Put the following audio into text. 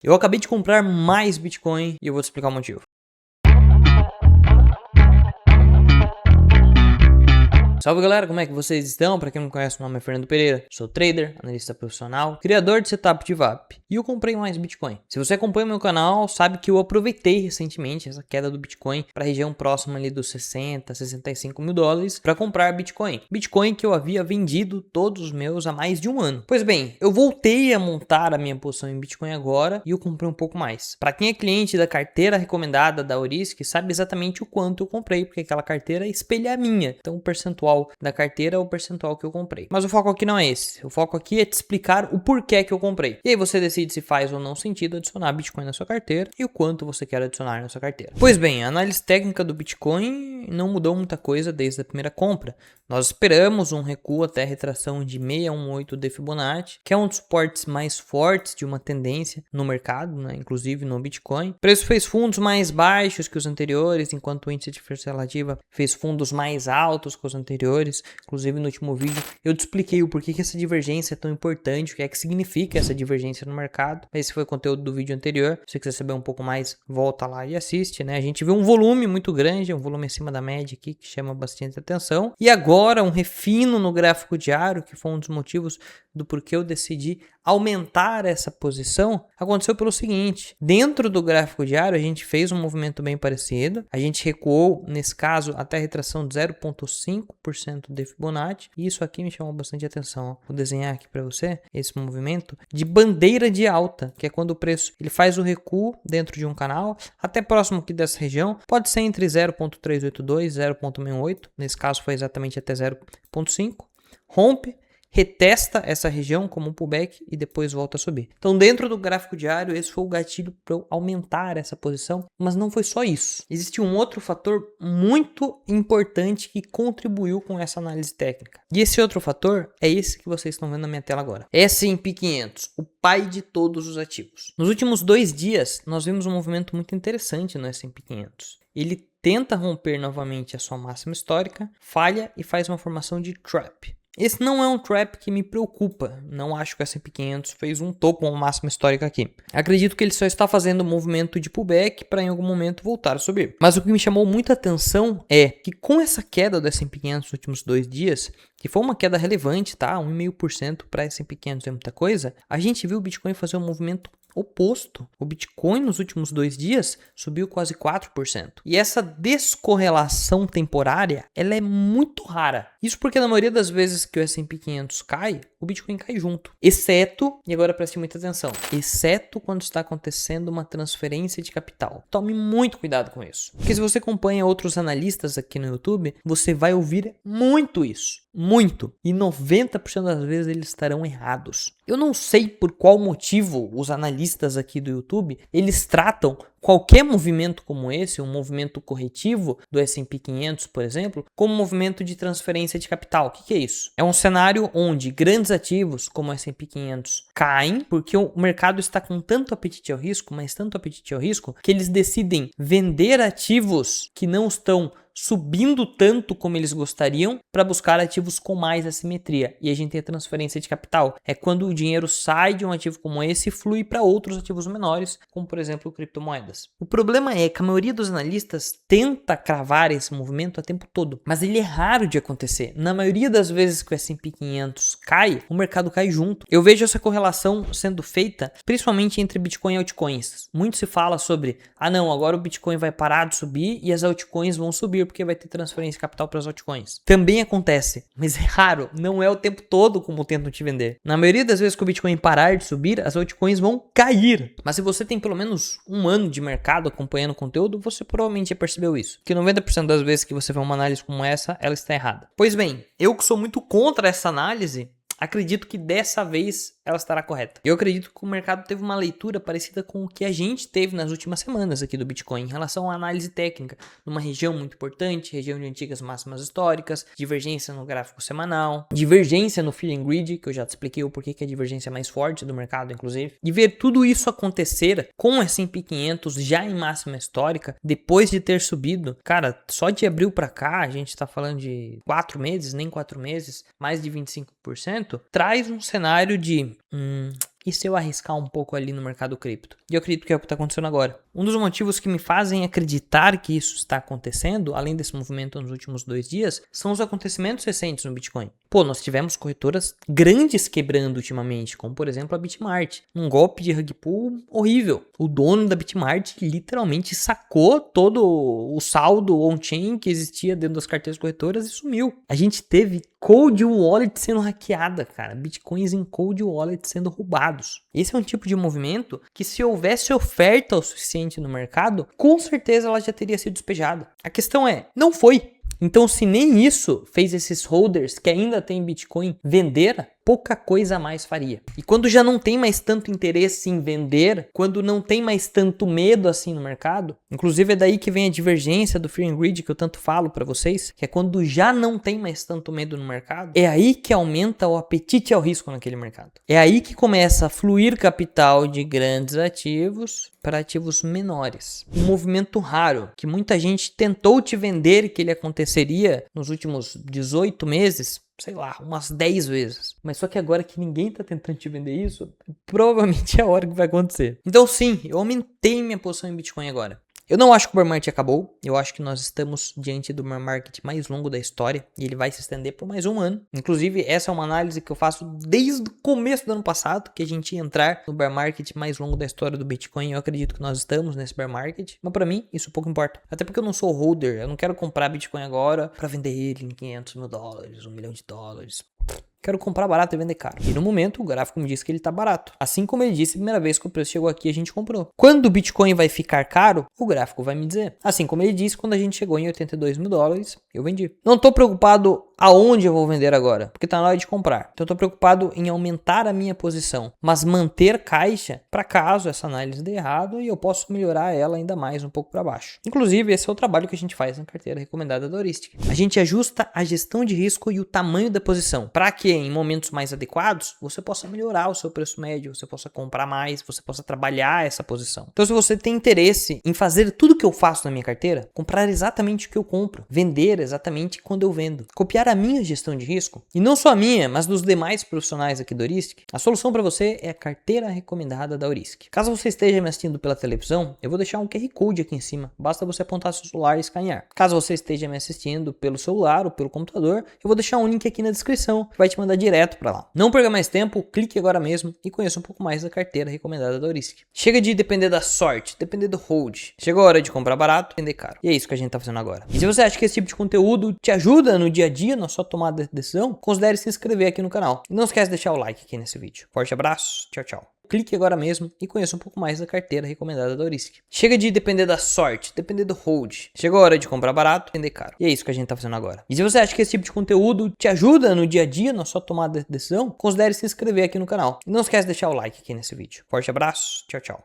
Eu acabei de comprar mais Bitcoin e eu vou te explicar o motivo. Salve galera, como é que vocês estão? Para quem não me conhece, meu nome é Fernando Pereira, sou trader, analista profissional, criador de setup de VAP e eu comprei mais Bitcoin. Se você acompanha meu canal, sabe que eu aproveitei recentemente essa queda do Bitcoin para a região próxima ali dos 60, 65 mil dólares para comprar Bitcoin. Bitcoin que eu havia vendido todos os meus há mais de um ano. Pois bem, eu voltei a montar a minha posição em Bitcoin agora e eu comprei um pouco mais. Para quem é cliente da carteira recomendada da Orisc, sabe exatamente o quanto eu comprei, porque aquela carteira espelha a minha. Então o percentual da carteira é o percentual que eu comprei. Mas o foco aqui não é esse. O foco aqui é te explicar o porquê que eu comprei. E aí você decide se faz ou não sentido adicionar Bitcoin na sua carteira e o quanto você quer adicionar na sua carteira. Pois bem, a análise técnica do Bitcoin não mudou muita coisa desde a primeira compra. Nós esperamos um recuo até a retração de 618 de Fibonacci, que é um dos suportes mais fortes de uma tendência no mercado, né? Inclusive no Bitcoin. O preço fez fundos mais baixos que os anteriores, enquanto o índice de força relativa fez fundos mais altos que os anteriores. Inclusive no último vídeo eu te expliquei o porquê que essa divergência é tão importante, o que é que significa essa divergência no mercado. Esse foi o conteúdo do vídeo anterior. Se você quiser saber um pouco mais, volta lá e assiste, né? A gente viu um volume muito grande, um volume acima da média aqui que chama bastante atenção. E agora um refino no gráfico diário, que foi um dos motivos do porquê eu decidi aumentar essa posição, aconteceu pelo seguinte: dentro do gráfico diário a gente fez um movimento bem parecido, a gente recuou nesse caso até a retração de 0,5% de Fibonacci, e isso aqui me chamou bastante atenção. Vou desenhar aqui para você esse movimento de bandeira de alta, que é quando o preço ele faz o recuo dentro de um canal até próximo aqui dessa região, pode ser entre 0,382 e 0,68, nesse caso foi exatamente até 0,5, rompe, retesta essa região como um pullback e depois volta a subir. Então, dentro do gráfico diário, esse foi o gatilho para eu aumentar essa posição, mas não foi só isso. Existe um outro fator muito importante que contribuiu com essa análise técnica. E esse outro fator é esse que vocês estão vendo na minha tela agora. S&P 500, o pai de todos os ativos. Nos últimos 2 dias, nós vimos um movimento muito interessante no S&P 500. Ele tenta romper novamente a sua máxima histórica, falha e faz uma formação de trap. Esse não é um trap que me preocupa, não acho que o S&P 500 fez um topo ou uma máxima histórica aqui. Acredito que ele só está fazendo um movimento de pullback para em algum momento voltar a subir. Mas o que me chamou muita atenção é que com essa queda do S&P 500 nos últimos 2 dias, que foi uma queda relevante, tá? 1,5% para S&P 500 é muita coisa, a gente viu o Bitcoin fazer um movimento oposto. O Bitcoin nos últimos 2 dias subiu quase 4%. E essa descorrelação temporária, ela é muito rara. Isso porque na maioria das vezes que o S&P 500 cai, o Bitcoin cai junto. Exceto, e agora preste muita atenção, exceto quando está acontecendo uma transferência de capital. Tome muito cuidado com isso. Porque se você acompanha outros analistas aqui no YouTube, você vai ouvir muito isso. Muito. E 90% das vezes eles estarão errados. Eu não sei por qual motivo os analistas aqui do YouTube, eles tratam qualquer movimento como esse, um movimento corretivo do S&P 500, por exemplo, como um movimento de transferência de capital. O que é isso? É um cenário onde grandes ativos como o S&P 500 caem porque o mercado está com tanto apetite ao risco, mas tanto apetite ao risco, que eles decidem vender ativos que não estão subindo tanto como eles gostariam para buscar ativos com mais assimetria. E a gente tem a transferência de capital. É quando o dinheiro sai de um ativo como esse e flui para outros ativos menores, como por exemplo criptomoedas. O problema é que a maioria dos analistas tenta cravar esse movimento o tempo todo, mas ele é raro de acontecer. Na maioria das vezes que o S&P 500 cai, o mercado cai junto. Eu vejo essa correlação sendo feita principalmente entre Bitcoin e altcoins. Muito se fala sobre, não, agora o Bitcoin vai parar de subir e as altcoins vão subir porque vai ter transferência de capital para as altcoins. Também acontece, mas é raro, não é o tempo todo como tentam te vender. Na maioria das vezes que o Bitcoin parar de subir, as altcoins vão cair. Mas se você tem pelo menos um ano de mercado acompanhando o conteúdo, você provavelmente já percebeu isso. Que 90% das vezes que você vê uma análise como essa, ela está errada. Pois bem, eu que sou muito contra essa análise, acredito que dessa vez ela estará correta. Eu acredito que o mercado teve uma leitura parecida com o que a gente teve nas últimas semanas aqui do Bitcoin em relação à análise técnica, numa região muito importante, região de antigas máximas históricas, divergência no gráfico semanal, divergência no Fear and Greed, que eu já te expliquei o porquê que é a divergência mais forte do mercado, inclusive, e ver tudo isso acontecer com o S&P 500 já em máxima histórica, depois de ter subido, cara, só de abril para cá, a gente tá falando de 4 meses, nem 4 meses, mais de 25%, traz um cenário de E se eu arriscar um pouco ali no mercado cripto? E eu acredito que é o que está acontecendo agora. Um dos motivos que me fazem acreditar que isso está acontecendo, além desse movimento nos últimos 2 dias, são os acontecimentos recentes no Bitcoin. Pô, nós tivemos corretoras grandes quebrando ultimamente, como por exemplo a Bitmart. Um golpe de rug pull horrível. O dono da Bitmart literalmente sacou todo o saldo on-chain que existia dentro das carteiras corretoras e sumiu. A gente teve cold wallet sendo hackeada, cara. Bitcoins em cold wallet sendo roubados. Esse é um tipo de movimento que, se houvesse oferta o suficiente no mercado, com certeza ela já teria sido despejada. A questão é, não foi. Então, se nem isso fez esses holders que ainda têm Bitcoin vender, pouca coisa a mais faria. E quando já não tem mais tanto interesse em vender, quando não tem mais tanto medo assim no mercado, inclusive é daí que vem a divergência do Fear and Greed que eu tanto falo para vocês, que é quando já não tem mais tanto medo no mercado, é aí que aumenta o apetite ao risco naquele mercado. É aí que começa a fluir capital de grandes ativos para ativos menores. Um movimento raro que muita gente tentou te vender que ele aconteceria nos últimos 18 meses, sei lá, umas 10 vezes. Mas só que agora que ninguém tá tentando te vender isso, provavelmente é a hora que vai acontecer. Então sim, eu aumentei minha posição em Bitcoin agora. Eu não acho que o bear market acabou, eu acho que nós estamos diante do bear market mais longo da história e ele vai se estender por mais um ano. Inclusive, essa é uma análise que eu faço desde o começo do ano passado, que a gente ia entrar no bear market mais longo da história do Bitcoin. Eu acredito que nós estamos nesse bear market, mas para mim isso pouco importa. Até porque eu não sou holder, eu não quero comprar Bitcoin agora para vender ele em 500 mil dólares, $1 milhão. Quero comprar barato e vender caro. E no momento o gráfico me diz que ele tá barato. Assim como ele disse a primeira vez que o preço chegou aqui, a gente comprou. Quando o Bitcoin vai ficar caro, o gráfico vai me dizer. Assim como ele disse quando a gente chegou em 82 mil dólares, eu vendi. Não tô preocupado aonde eu vou vender agora, porque tá na hora de comprar. Então eu tô preocupado em aumentar a minha posição, mas manter caixa para caso essa análise dê errado e eu possa melhorar ela ainda mais um pouco para baixo. Inclusive, esse é o trabalho que a gente faz na carteira recomendada da Heuristic. A gente ajusta a gestão de risco e o tamanho da posição, para que em momentos mais adequados você possa melhorar o seu preço médio, você possa comprar mais, você possa trabalhar essa posição. Então, se você tem interesse em fazer tudo que eu faço na minha carteira, comprar exatamente o que eu compro, vender exatamente quando eu vendo, copiar a minha gestão de risco, e não só a minha, mas dos demais profissionais aqui da Heuristic, a solução para você é a carteira recomendada da Heuristic. Caso você esteja me assistindo pela televisão, eu vou deixar um QR Code aqui em cima, basta você apontar seu celular e escanear. Caso você esteja me assistindo pelo celular ou pelo computador, eu vou deixar um link aqui na descrição que vai te mandar direto para lá. Não perca mais tempo, clique agora mesmo e conheça um pouco mais da carteira recomendada da Heuristic. Chega de depender da sorte, depender do hold. Chegou a hora de comprar barato, vender caro. E é isso que a gente tá fazendo agora. E se você acha que esse tipo de conteúdo te ajuda no dia a dia, na sua tomada de decisão, considere se inscrever aqui no canal. E não esquece de deixar o like aqui nesse vídeo. Forte abraço, tchau, tchau. Clique agora mesmo e conheça um pouco mais da carteira recomendada da Heuristic. Chega de depender da sorte, depender do hold. Chegou a hora de comprar barato, vender caro. E é isso que a gente tá fazendo agora. E se você acha que esse tipo de conteúdo te ajuda no dia a dia, na sua tomada de decisão, considere se inscrever aqui no canal. E não esquece de deixar o like aqui nesse vídeo. Forte abraço, tchau, tchau.